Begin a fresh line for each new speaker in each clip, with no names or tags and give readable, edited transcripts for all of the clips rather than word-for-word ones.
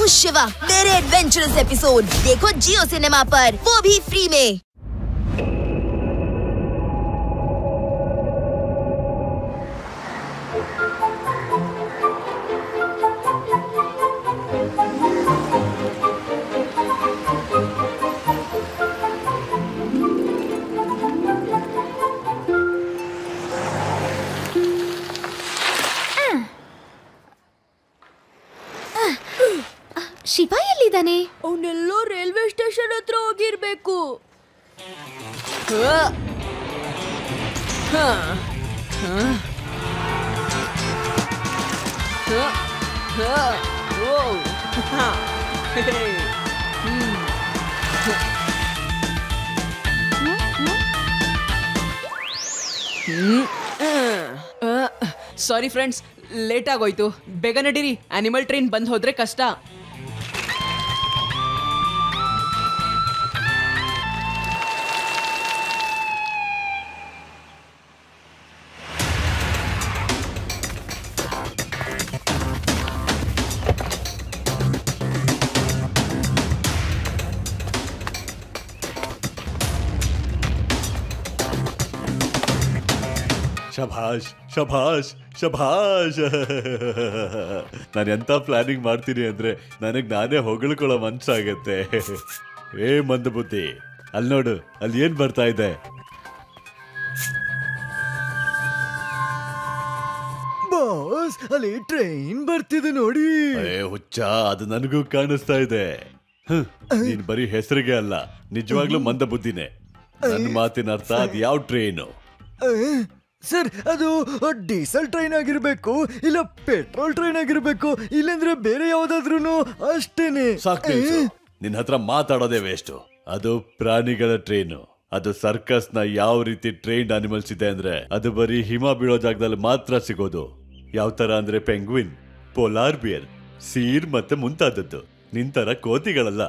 हूँ शिवा। मेरे adventurous episode देखो जियो सिनेमा पर, वो भी फ्री में।
ಶಿವ ಎಲ್ಲಿದ್ದಾನೆ?
ಅವನೆಲ್ಲೋ ರೈಲ್ವೆ ಸ್ಟೇಷನ್ ಹತ್ರ ಹೋಗಿರ್ಬೇಕು.
ಸಾರಿ ಫ್ರೆಂಡ್ಸ್, ಲೇಟ್ ಆಗೋಯ್ತು. ಬೇಗ ನಡೀರಿ, ಆನಿಮಲ್ ಟ್ರೈನ್ ಬಂದ್ ಹೋದ್ರೆ ಕಷ್ಟ.
ಶಭಾಷ್ ಶಭಾಷ್ ಶಭಾಷ್. ನಾನು ಎಂತ ಪ್ಲಾನಿಂಗ್ ಮಾಡ್ತೀನಿ ಅಂದ್ರೆ ನನಗೆ ನಾನೇ ಹೊಗಳ್ಕೊಳ್ಳೋ ಮನ್ಸಾಗತ್ತೆ. ಏ ಮಂದ ಬುದ್ಧಿ, ಅಲ್ಲಿ ನೋಡು, ಅಲ್ಲಿ ಏನ್ ಬರ್ತಾ ಇದೆ?
ಬಾಸ್, ಅಲ್ಲಿ ಟ್ರೈನ್ ಬರ್ತಿದೆ ನೋಡಿ.
ಏ ಹುಚ್ಚ, ಅದು ನನಗೂ ಕಾಣಿಸ್ತಾ ಇದೆ. ನೀನ್ ಬರೀ ಹೆಸರಿಗೆ ಅಲ್ಲ, ನಿಜವಾಗ್ಲೂ ಮಂದ ಬುದ್ಧಿನೇ. ನನ್ನ ಮಾತಿನ ಅರ್ಥ ಅದು ಯಾವ ಟ್ರೈನು?
ಸರ್, ಅದು ಡೀಸೆಲ್ ಟ್ರೈನ್ ಆಗಿರ್ಬೇಕು, ಇಲ್ಲ ಪೆಟ್ರೋಲ್ ಟ್ರೈನ್ ಆಗಿರ್ಬೇಕು, ಇಲ್ಲಂದ್ರೆ ಬೇರೆ ಯಾವ್ದಾದ್ರು ಅಷ್ಟೇನೆ.
ಸಾಕು, ನಿನ್ನ ಹತ್ರ ಮಾತಾಡೋದೇ ವೇಸ್ಟ್. ಅದು ಪ್ರಾಣಿಗಳ ಟ್ರೈನು. ಅದು ಸರ್ಕಸ್ ನ ಯಾವ ರೀತಿ ಟ್ರೈನ್ಡ್ ಅನಿಮಲ್ಸ್ ಇದೆ ಅಂದ್ರೆ ಅದು ಬರೀ ಹಿಮ ಬೀಳೋ ಜಾಗದಲ್ಲಿ ಮಾತ್ರ ಸಿಗೋದು. ಯಾವ ತರ ಅಂದ್ರೆ ಪೆಂಗ್ವಿನ್, ಪೋಲಾರ್ ಬಿಯರ್, ಸೀರ್ ಮತ್ತೆ ಮುಂತಾದದ್ದು. ನಿಂತರ ಕೋತಿಗಳಲ್ಲ.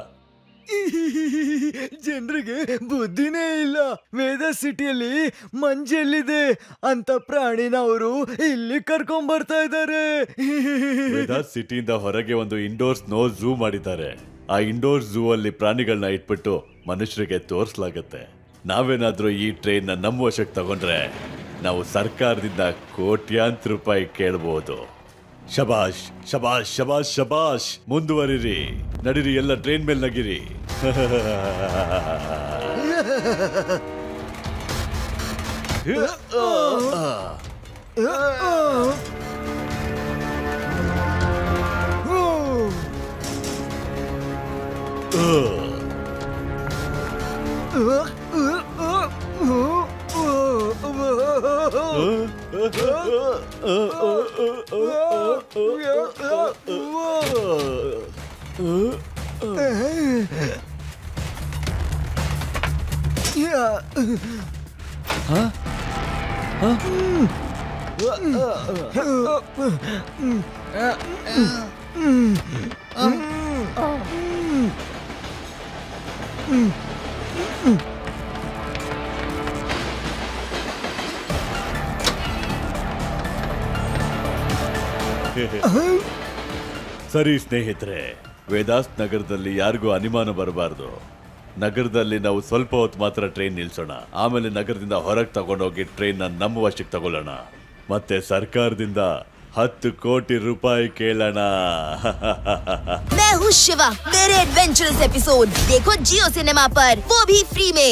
ಜನರಿಗೆ ಬುದ್ಧಿನೇ ಇಲ್ಲ. ವೇದ ಸಿಟಿಯಲ್ಲಿ ಮಂಜೆಲ್ಲಿದೆ ಅಂತ ಪ್ರಾಣಿನ ಅವರು ಇಲ್ಲಿ ಕರ್ಕೊಂಡ್ ಬರ್ತಾ ಇದ್ದಾರೆ.
ವೇದ ಸಿಟಿಯಿಂದ ಹೊರಗೆ ಒಂದು ಇಂಡೋರ್ ಸ್ನೋ ಝೂ ಮಾಡಿದ್ದಾರೆ. ಆ ಇಂಡೋರ್ ಝೂ ಅಲ್ಲಿ ಪ್ರಾಣಿಗಳನ್ನ ಇಟ್ಬಿಟ್ಟು ಮನುಷ್ಯರಿಗೆ ತೋರಿಸಲಾಗತ್ತೆ. ನಾವೇನಾದ್ರೂ ಈ ಟ್ರೈನ್ ನಮ್ಮ ವಶಕ್ಕೆ ತಗೊಂಡ್ರೆ ನಾವು ಸರ್ಕಾರದಿಂದ ಕೋಟ್ಯಾಂತರ ರೂಪಾಯಿ ಕೇಳಬಹುದು. ಶಬಾಷ್ ಶಬಾಷ್ ಶಬಾಷ್ ಶಬಾಷ್. ಮುಂದುವರಿರಿ, ನಡೀರಿ, ಎಲ್ಲ ಟ್ರೈನ್ ಮೇಲೆ ನಗಿರಿ. ಸರಿ ಸ್ನೇಹಿತರೆ, ವೇದಾಸ್ ನಗರದಲ್ಲಿ ಯಾರಿಗೂ ಅನುಮಾನ ಬರಬಾರ್ದು. ನಗರದಲ್ಲಿ ನಾವು ಸ್ವಲ್ಪ ಹೊತ್ತು ಮಾತ್ರ ಟ್ರೈನ್ ನಿಲ್ಸೋಣ. ಆಮೇಲೆ ನಗರದಿಂದ ಹೊರಗೆ ತಗೊಂಡೋಗಿ ಟ್ರೈನ್ ನಮ್ಮ ವಶಕ್ಕೆ ತಗೊಳ್ಳೋಣ. ಮತ್ತೆ ಸರ್ಕಾರದಿಂದ 10 ಕೋಟಿ ರೂಪಾಯಿ ಕೇಳೋಣ.
मैं हूँ शिवा। मेरे एडवेंचरस एपिसोड देखो जियो सिनेमा पर, वो भी फ्री में।